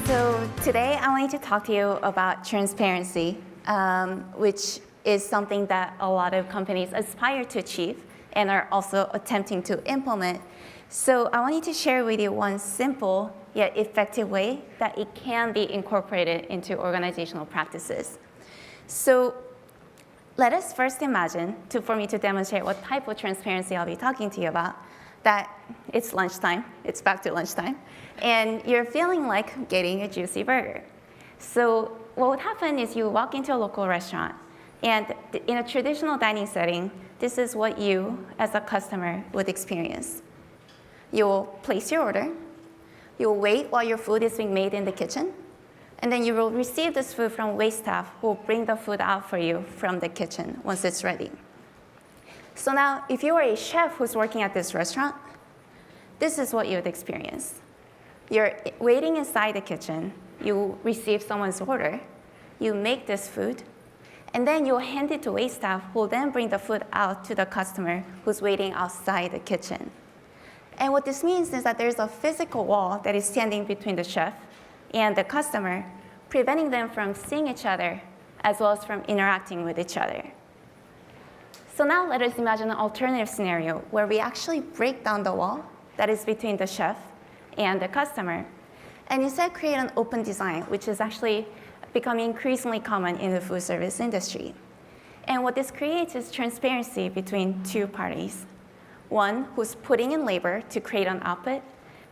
So today I wanted to talk to you about transparency, which is something that a lot of companies aspire to achieve and are also attempting to implement. So I wanted to share with you one simple yet effective way that it can be incorporated into organizational practices. So let us first imagine, for me to demonstrate what type of transparency I'll be talking to you about, that it's lunchtime, it's back to lunchtime, and you're feeling like getting a juicy burger. So what would happen is you walk into a local restaurant, and in a traditional dining setting, this is what you, as a customer, would experience. You'll place your order, you'll wait while your food is being made in the kitchen, and then you will receive this food from wait staff who will bring the food out for you from the kitchen once it's ready. So now, if you are a chef who's working at this restaurant, this is what you would experience. You're waiting inside the kitchen, you receive someone's order, you make this food, and then you'll hand it to wait staff who will then bring the food out to the customer who's waiting outside the kitchen. And what this means is that there's a physical wall that is standing between the chef and the customer, preventing them from seeing each other as well as from interacting with each other. So now let us imagine an alternative scenario where we actually break down the wall that is between the chef and the customer, and instead create an open design, which is actually becoming increasingly common in the food service industry. And what this creates is transparency between two parties. One who's putting in labor to create an output,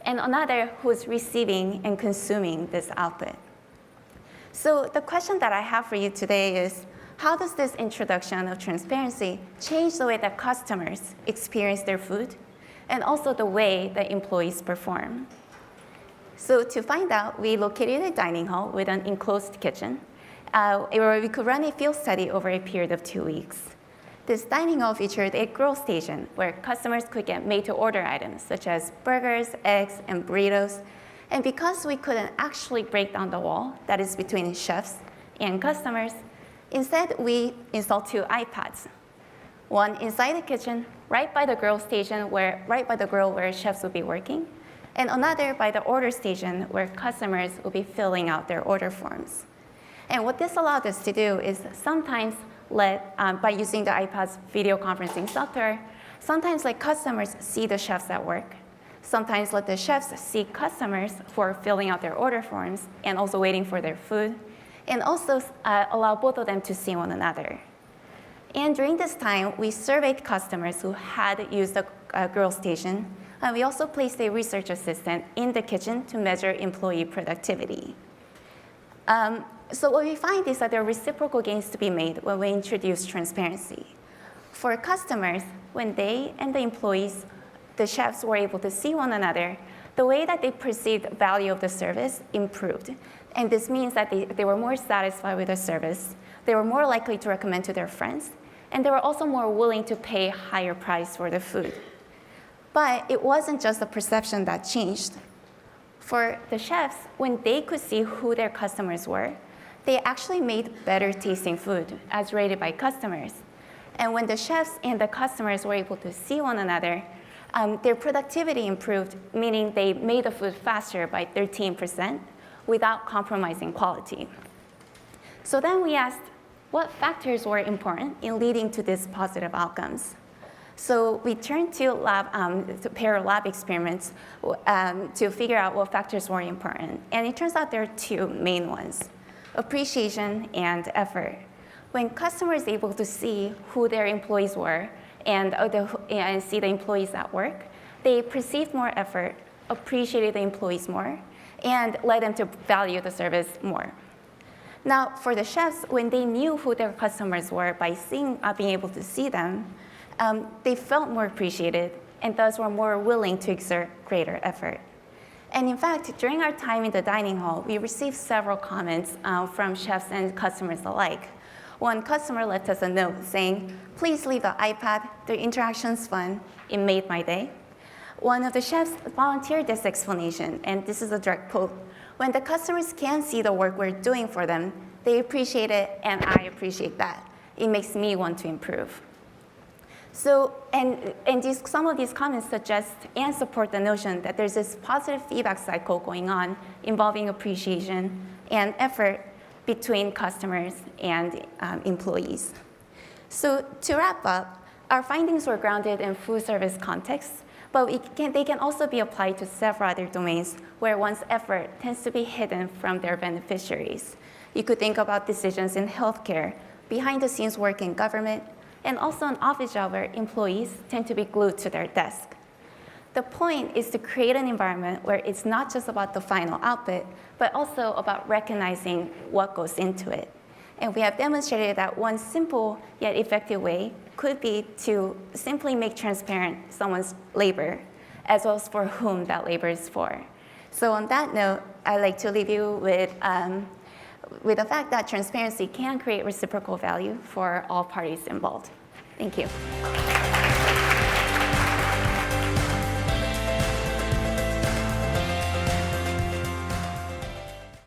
and another who's receiving and consuming this output. So the question that I have for you today is, how does this introduction of transparency change the way that customers experience their food, and also the way that employees perform? So to find out, we located a dining hall with an enclosed kitchen, where we could run a field study over a period of 2 weeks. This dining hall featured a grill station where customers could get made-to-order items such as burgers, eggs, and burritos. And because we couldn't actually break down the wall that is between chefs and customers, instead we installed 2 iPads. One inside the kitchen, right by the grill station, right by the grill where chefs will be working, and another by the order station where customers will be filling out their order forms. And what this allowed us to do is sometimes by using the iPad's video conferencing software, sometimes let customers see the chefs at work. Sometimes let the chefs see customers who are filling out their order forms and also waiting for their food, and also allow both of them to see one another. And during this time, we surveyed customers who had used the grill station, and we also placed a research assistant in the kitchen to measure employee productivity. So what we find is that there are reciprocal gains to be made when we introduce transparency. For customers, when they and the employees, the chefs, were able to see one another, the way that they perceived the value of the service improved. And this means that they were more satisfied with the service, they were more likely to recommend to their friends, and they were also more willing to pay a higher price for the food. But it wasn't just the perception that changed. For the chefs, when they could see who their customers were, they actually made better tasting food as rated by customers. And when the chefs and the customers were able to see one another, their productivity improved, meaning they made the food faster by 13% without compromising quality. So then we asked, what factors were important in leading to these positive outcomes? So we turned to pair of lab experiments to figure out what factors were important. And it turns out there are 2 main ones: appreciation and effort. When customers are able to see who their employees were and see the employees at work, they perceived more effort, appreciated the employees more, and led them to value the service more. Now, for the chefs, when they knew who their customers were by being able to see them, they felt more appreciated and thus were more willing to exert greater effort. And in fact, during our time in the dining hall, we received several comments from chefs and customers alike. One customer left us a note saying, "Please leave the iPad, the interaction's fun, it made my day." One of the chefs volunteered this explanation, and this is a direct quote: "When the customers can see the work we're doing for them, they appreciate it, and I appreciate that. It makes me want to improve." So, some of these comments suggest and support the notion that there's this positive feedback cycle going on involving appreciation and effort between customers and employees. So to wrap up, our findings were grounded in food service contexts, but they can also be applied to several other domains where one's effort tends to be hidden from their beneficiaries. You could think about decisions in healthcare, behind-the-scenes work in government, and also an office job where employees tend to be glued to their desk. The point is to create an environment where it's not just about the final output, but also about recognizing what goes into it. And we have demonstrated that one simple yet effective way could be to simply make transparent someone's labor, as well as for whom that labor is for. So on that note, I'd like to leave you with the fact that transparency can create reciprocal value for all parties involved. Thank you.